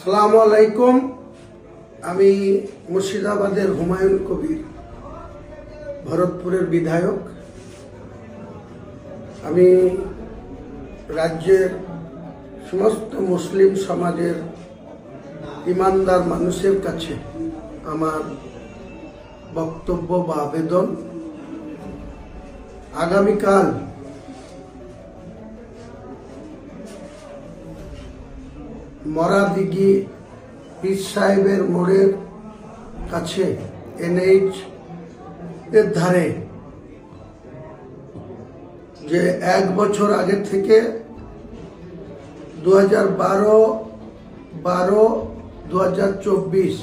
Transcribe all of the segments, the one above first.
আসসালামু আলাইকুম। আমি মুর্শিদাবাদের হুমায়ুন কবির, ভরতপুরের বিধায়ক। আমি রাজ্যের সমস্ত মুসলিম সমাজের ইমানদার মানুষের কাছে আমার বক্তব্য বা আবেদন, আগামীকাল মরাদিঘি পীর সাহেবের মোড়ের কাছে NH এর ধারে যে 1 বছর আগে থেকে 2012-2024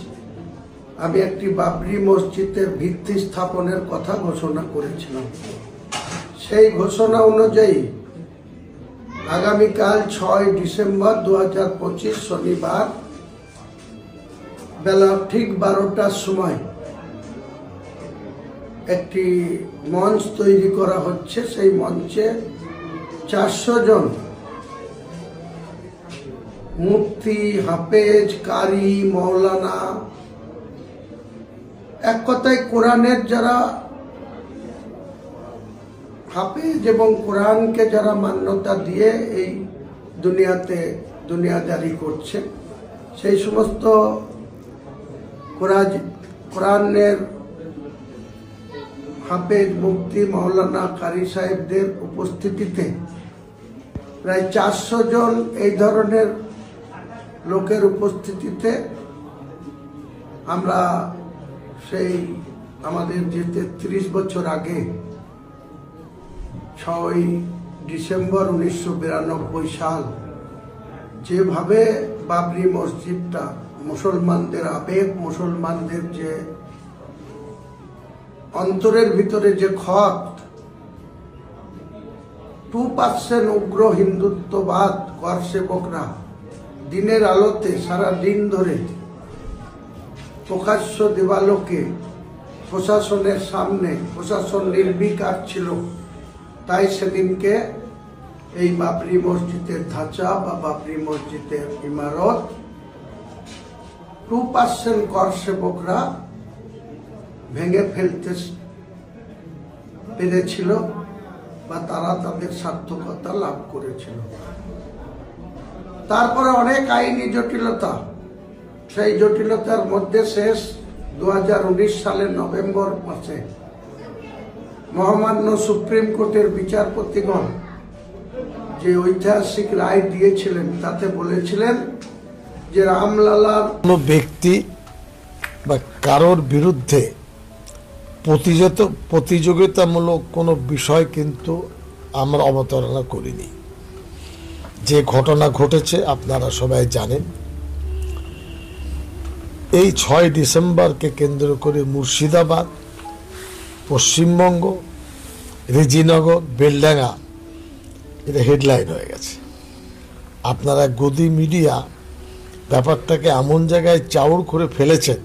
আমি একটি বাবরি মসজিদের ভিত্তি স্থাপনের কথা ঘোষণা করেছিলাম। সেই ঘোষণা অনুযায়ী আগামীকাল 6 ডিসেম্বর 2025 শনিবার বেলা ঠিক 12টার সময় একটি মঞ্চ তৈরি করা হচ্ছে। সেই মঞ্চে 400 জন মুফতি, হাফেজ, কারি, মৌলানা, এক কথায় কোরআনের যারা হাফেজ এবং কোরআনকে যারা মান্যতা দিয়ে এই দুনিয়াদারি করছে, সেই সমস্ত কোরআনের হাফেজ, মুফতি, মৌলানা, কারি সাহেবদের উপস্থিতিতে প্রায় 400 জন এই ধরনের লোকের উপস্থিতিতে আমরা সেই আমাদের যে 33 বছর আগে 6 ডিসেম্বর 1992 সাল যেভাবে বাবরি মসজিদটা মুসলমানদের আবেগ, মুসলমানদের যে অন্তরের ভিতরে যে ক্ষত, 2% উগ্র হিন্দুত্ববাদ করসেবকরা দিনের আলোতে সারা দিন ধরে প্রকাশ্য দেবালোকে প্রশাসনের সামনে, প্রশাসন নির্বিকার ছিল, তাই সেদিনকে এই বাবরি মসজিদের ধাঁচা বা বাবরি মসজিদের ইমারত 2% করসেবকরা ভেঙে ফেলতে পেরেছিল বা তারা তাদের সার্থকতা লাভ করেছিল। তারপরে অনেক আইনি জটিলতা, সেই জটিলতার মধ্যে শেষ 2019 সালের নভেম্বর মাসে মহামান্য সুপ্রিম কোর্টের বিচারপতিগণ যে ঐতিহাসিক রায় দিয়েছিলেন তাতে বলেছিলেন যে রামলালার কোনো ব্যক্তি বা কারোর বিরুদ্ধে প্রতিযোগিতামূলক কোনো বিষয় কিন্তু আমরা অবতারণা করিনি। যে ঘটনা ঘটেছে আপনারা সবাই জানেন। এই 6 ডিসেম্বরকে কেন্দ্র করে মুর্শিদাবাদ, পশ্চিমবঙ্গ, রেজিনগর, বেলডাঙ্গা এটা হেডলাইন হয়ে গেছে। আপনারা গদি মিডিয়া ব্যাপারটাকে এমন জায়গায় চাউর করে ফেলেছেন,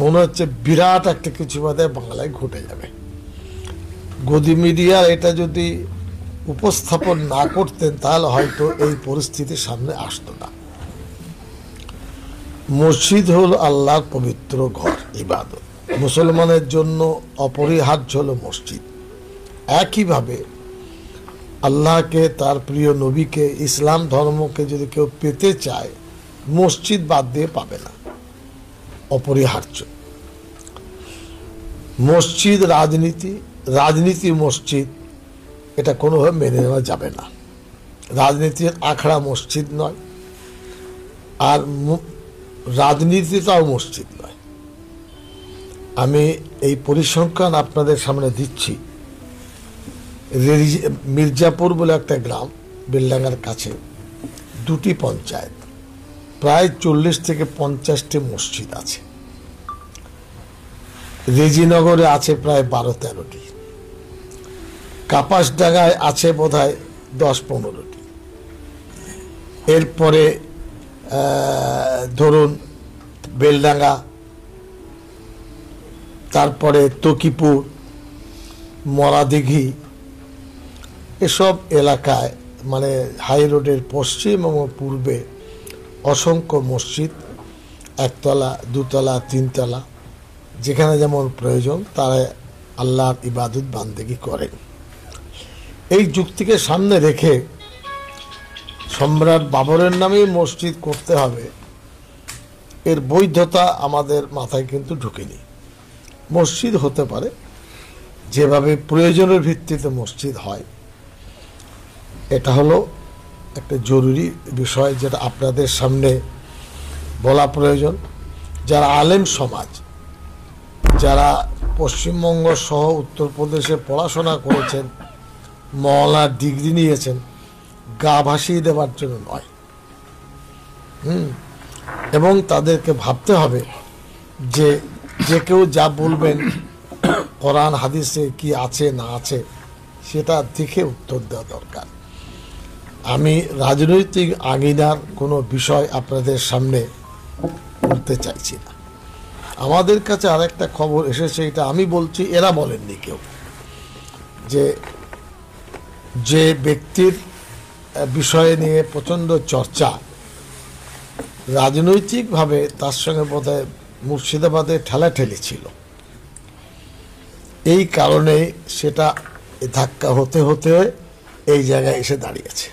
মনে হচ্ছে বিরাট একটা কিছু বাদে বাংলায় ঘটে যাবে। গদি মিডিয়া এটা যদি উপস্থাপন না করতেন তাহলে হয়তো এই পরিস্থিতির সামনে আসতো না। মসজিদ হল আল্লাহর পবিত্র ঘর, ইবাদত মুসলমানের জন্য অপরিহার্য হল মসজিদ। একইভাবে আল্লাহকে, তার প্রিয় নবীকে, ইসলাম ধর্মকে যদি কেউ পেতে চায় মসজিদ বাদ দিয়ে পাবে না, অপরিহার্য। মসজিদ রাজনীতি মসজিদ এটা কোনোভাবে মেনে নেওয়া যাবে না। রাজনীতির আখড়া মসজিদ নয়, আর রাজনীতিটাও মসজিদ নয়। আমি এই পরিসংখ্যান আপনাদের সামনে দিচ্ছি। মির্জাপুর বলে একটা গ্রাম বেলডাঙ্গার কাছে, 2টি পঞ্চায়েত, প্রায় 40 থেকে 50টি মসজিদ আছে। রেজিনগরে আছে প্রায় 12-13টি, কাপাসডাঙ্গায় আছে বোধহয় 10-15টি। এরপরে ধরুন বেলডাঙ্গা, তারপরে তকিপুর, মরাদিঘি, এসব এলাকায় মানে হাই রোডের পশ্চিম এবং পূর্বে অসংখ্য মসজিদ, একতলা, দুতলা, তিনতলা, যেখানে যেমন প্রয়োজন তারা আল্লাহর ইবাদত বান্দেগি করেন। এই যুক্তিকে সামনে রেখে সম্রাট বাবরের নামেই মসজিদ করতে হবে, এর বৈধতা আমাদের মাথায় কিন্তু ঢুকেনি। মসজিদ হতে পারে, যেভাবে প্রয়োজনের ভিত্তিতে মসজিদ হয়, এটা হলো একটা জরুরি বিষয় যেটা আপনাদের সামনে বলা প্রয়োজন। যারা আলেম সমাজ, যারা পশ্চিমবঙ্গ সহ উত্তরপ্রদেশে পড়াশোনা করেছেন, মওলানার ডিগ্রি নিয়েছেন, গা ভাসিয়ে দেওয়ার জন্য নয়। এবং তাদেরকে ভাবতে হবে যে যে কেউ যা বলবেন কোরআন হাদিসে কি আছে না আছে সেটা দেখে উত্তর দেওয়া দরকার। আমি রাজনৈতিক আঙিনার কোনো বিষয় আপনাদের সামনে করতে চাইছি না। আমাদের কাছে আরেকটা খবর এসেছে, এটা আমি বলছি, এরা বলেননি কেউ, যে ব্যক্তির বিষয় নিয়ে প্রচণ্ড চর্চা, রাজনৈতিকভাবে তার সঙ্গে বোধহয় মুর্শিদাবাদে ঠেলাঠেলি ছিল, এই কারণে সেটা ধাক্কা হতে হতে এই জায়গায় এসে দাঁড়িয়েছে।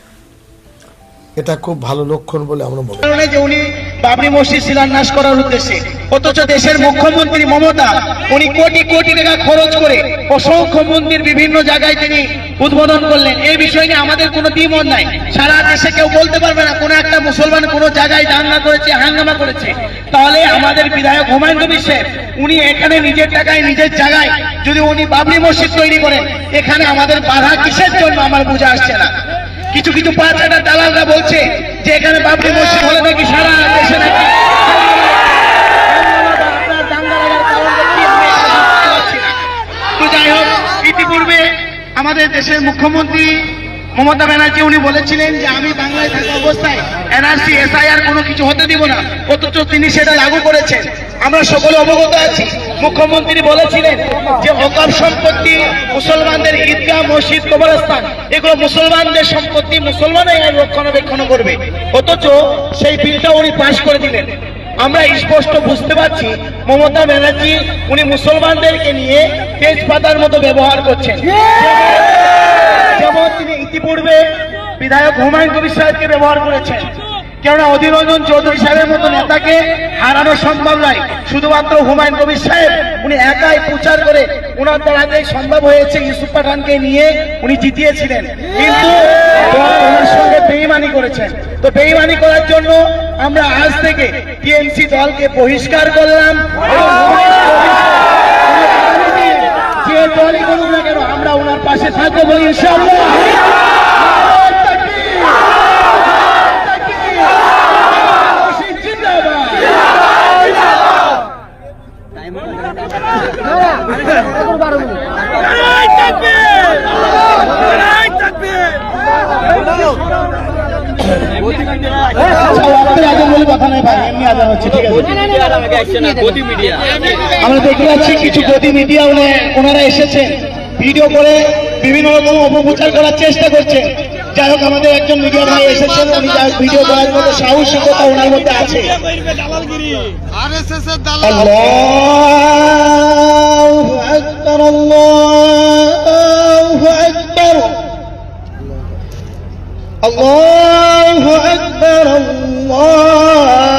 এটা খুব ভালো লক্ষণ বলে আমরা মনে করি। যে উনি বাবরি মসজিদ শিলান্যাস করার উদ্দেশ্যে, অথচ দেশের মুখ্যমন্ত্রী মমতা উনি কোটি কোটি টাকা খরচ করে অসংখ্য মন্দির বিভিন্ন জায়গায় তিনি উদ্বোধন করলেন। এই বিষয় নিয়ে আমাদের কোনো দ্বিমত নাই। সারা দেশে কেউ বলতে পারবে না কোনো একটা মুসলমান কোনো জায়গায় দাঙ্গা করেছে, হাঙ্গামা করেছে। তাহলে আমাদের বিধায়ক হুমায়ুন কবির সাহেব উনি এখানে নিজের টাকায় নিজের জায়গায় যদি উনি বাবরি মসজিদ তৈরি করেন, এখানে আমাদের বাধা কিসের জন্য আমার বুঝে আসছে না। কিছু কিছু পাঁচটা দালালরা বলছে যে এখানে বাবরি মসজিদ হলে নাকি সারা দেশে নাকি তো যাই হোক, ইতিপূর্বে আমাদের দেশের মুখ্যমন্ত্রী মমতা ব্যানার্জি উনি বলেছিলেন যে আমি বাংলায় থাকা অবস্থায় এনআরসি এসআইআর কোনো কিছু হতে দিব না, অথচ তিনি সেটা লাগু করেছেন। আমরা সকলে অবগত আছি। মুখ্যমন্ত্রী বলেছিলেন যে ওয়াকফ সম্পত্তি, মুসলমানদের ঈদগাহ, মসজিদ, কবরস্থান, এগুলো মুসলমানদের সম্পত্তি, মুসলমানই রক্ষণাবেক্ষণ করবে, অথচ সেই বিলটা উনি পাশ করে দিলেন। আমরা স্পষ্ট বুঝতে পারছি মমতা ব্যানার্জি উনি মুসলমানদেরকে নিয়ে তেজপাতার মতো ব্যবহার করছেন। যেমন তিনি ইতিপূর্বে বিধায়ক হুমায়ুন কবির সাহেবকে ব্যবহার করেছেন, কেননা অধীর রঞ্জন চৌধুরী সাহেবের মতো নেতাকে হারানো সম্ভব নয়। শুধুমাত্র হুমায়ুন কবির সাহেব উনি একাই প্রচার করে ওনার দ্বারাই সম্ভব হয়েছে। ইউসুফ পাঠানকে নিয়ে উনি জিতিয়েছিলেন, কিন্তু ওনার সঙ্গে বেঈমানি করেছেন। তো বেঈমানি করার জন্য আমরা আজ থেকে টিএমসি দলকে বহিষ্কার করলাম। যে দলই করুক না কেন আমরা ওনার পাশে থাকবো বলি ইনশাআল্লাহ। আমরা দেখতে পাচ্ছি কিছু গদি মিডিয়া ওনারা এসেছেন, ভিডিও করে বিভিন্ন রকম অপপ্রচার করার চেষ্টা করছেন। যাই হোক, আমাদের একজন মিডিয়া ভাই এসেছেন, উনি ভিডিও করার মতো সাহসিকতা ওনার মধ্যে আছে। আল্লাহু আকবার, আল্লাহু আকবার, আল্লাহু আকবার, আল্লাহ